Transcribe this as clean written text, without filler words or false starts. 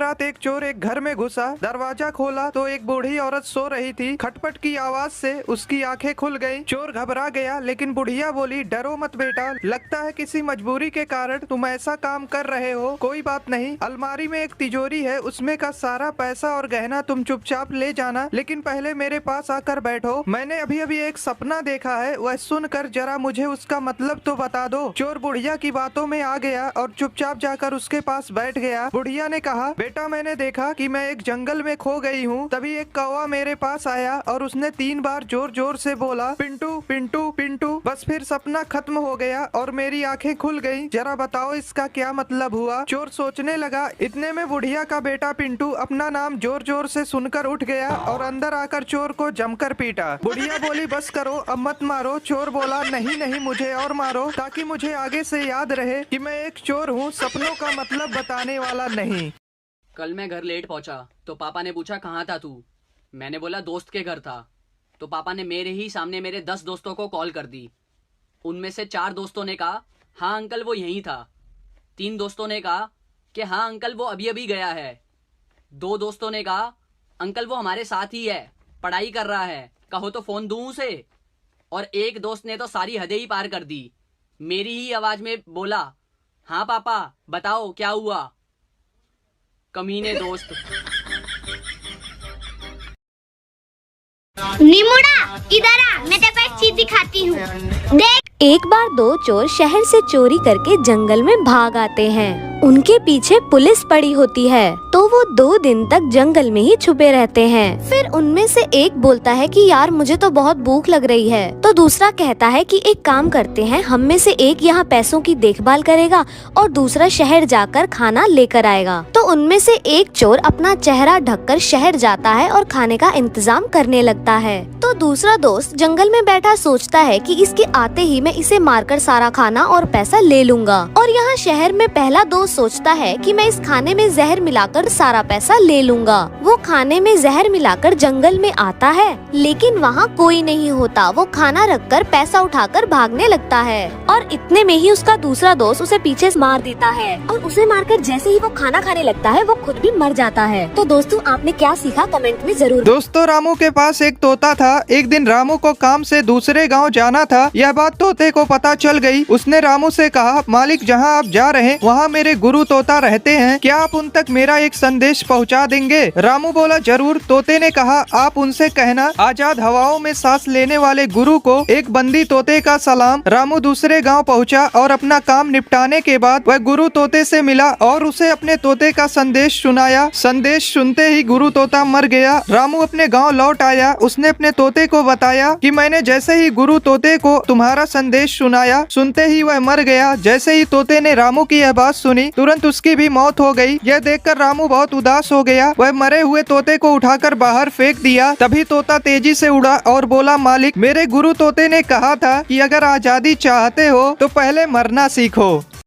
रात एक चोर एक घर में घुसा, दरवाजा खोला तो एक बूढ़ी औरत सो रही थी। खटपट की आवाज से उसकी आंखें खुल गईं। चोर घबरा गया, लेकिन बुढ़िया बोली, डरो मत बेटा, लगता है किसी मजबूरी के कारण तुम ऐसा काम कर रहे हो। कोई बात नहीं, अलमारी में एक तिजोरी है, उसमें का सारा पैसा और गहना तुम चुपचाप ले जाना, लेकिन पहले मेरे पास आकर बैठो। मैंने अभी अभी एक सपना देखा है, वह सुनकर जरा मुझे उसका मतलब तो बता दो। चोर बुढ़िया की बातों में आ गया और चुपचाप जाकर उसके पास बैठ गया। बुढ़िया ने कहा, बेटा मैंने देखा कि मैं एक जंगल में खो गई हूँ। तभी एक कौवा मेरे पास आया और उसने 3 बार जोर जोर से बोला, पिंटू पिंटू पिंटू। बस फिर सपना खत्म हो गया और मेरी आंखें खुल गईं। जरा बताओ इसका क्या मतलब हुआ। चोर सोचने लगा। इतने में बुढ़िया का बेटा पिंटू अपना नाम जोर जोर से सुनकर उठ गया और अंदर आकर चोर को जमकर पीटा। बुढ़िया बोली, बस करो, अब मत मारो। चोर बोला, नहीं नहीं, मुझे और मारो, ताकि मुझे आगे से याद रहे कि मैं एक चोर हूँ, सपनों का मतलब बताने वाला नहीं। कल मैं घर लेट पहुंचा तो पापा ने पूछा, कहाँ था तू। मैंने बोला दोस्त के घर था। तो पापा ने मेरे ही सामने मेरे 10 दोस्तों को कॉल कर दी। उनमें से 4 दोस्तों ने कहा, हाँ अंकल वो यहीं था। 3 दोस्तों ने कहा कि हाँ अंकल वो अभी अभी गया है। 2 दोस्तों ने कहा, अंकल वो हमारे साथ ही है, पढ़ाई कर रहा है, कहो तो फोन दूं उसे। और एक दोस्त ने तो सारी हदें ही पार कर दी। मेरी ही आवाज में बोला, हाँ पापा बताओ क्या हुआ। कमीने दोस्त। निमुड़ा इधर आ, मैं तेरे को एक चीज दिखाती हूँ, देख। एक बार 2 चोर शहर से चोरी करके जंगल में भाग आते हैं। उनके पीछे पुलिस पड़ी होती है, तो वो 2 दिन तक जंगल में ही छुपे रहते हैं। फिर उनमें से एक बोलता है कि यार मुझे तो बहुत भूख लग रही है। तो दूसरा कहता है कि एक काम करते हैं, हम में से एक यहाँ पैसों की देखभाल करेगा और दूसरा शहर जाकर खाना लेकर आएगा। तो उनमें से एक चोर अपना चेहरा ढककर शहर जाता है और खाने का इंतजाम करने लगता है। तो दूसरा दोस्त जंगल में बैठा सोचता है कि इसके आते ही मैं इसे मारकर सारा खाना और पैसा ले लूंगा। और यहाँ शहर में पहला दोस्त सोचता है कि मैं इस खाने में जहर मिलाकर सारा पैसा ले लूंगा। वो खाने में जहर मिलाकर जंगल में आता है, लेकिन वहाँ कोई नहीं होता। वो खाना रखकर पैसा उठाकर भागने लगता है और इतने में ही उसका दूसरा दोस्त उसे पीछे से मार देता है। और उसे मारकर जैसे ही वो खाना खाने लगता है, वो खुद भी मर जाता है। तो दोस्तों, आपने क्या सीखा कमेंट में जरूर। दोस्तों, रामू के पास एक तोता था। एक दिन रामू को काम से दूसरे गांव जाना था। यह बात तोते को पता चल गई। उसने रामू से कहा, मालिक जहां आप जा रहे हैं वहां मेरे गुरु तोता रहते हैं, क्या आप उन तक मेरा एक संदेश पहुंचा देंगे। रामू बोला, जरूर। तोते ने कहा, आप उनसे कहना, आजाद हवाओं में सांस लेने वाले गुरु को एक बंदी तोते का सलाम। रामू दूसरे गाँव पहुँचा और अपना काम निपटाने के बाद वह गुरु तोते से मिला और उसे अपने तोते का संदेश सुनाया। संदेश सुनते ही गुरु तोता मर गया। रामू अपने गाँव लौट आया। उसने अपने तोते को बताया कि मैंने जैसे ही गुरु तोते को तुम्हारा संदेश सुनाया, सुनते ही वह मर गया। जैसे ही तोते ने रामू की यह बात सुनी, तुरंत उसकी भी मौत हो गई। यह देखकर रामू बहुत उदास हो गया। वह मरे हुए तोते को उठाकर बाहर फेंक दिया। तभी तोता तेजी से उड़ा और बोला, मालिक मेरे गुरु तोते ने कहा था कि अगर आजादी चाहते हो तो पहले मरना सीखो।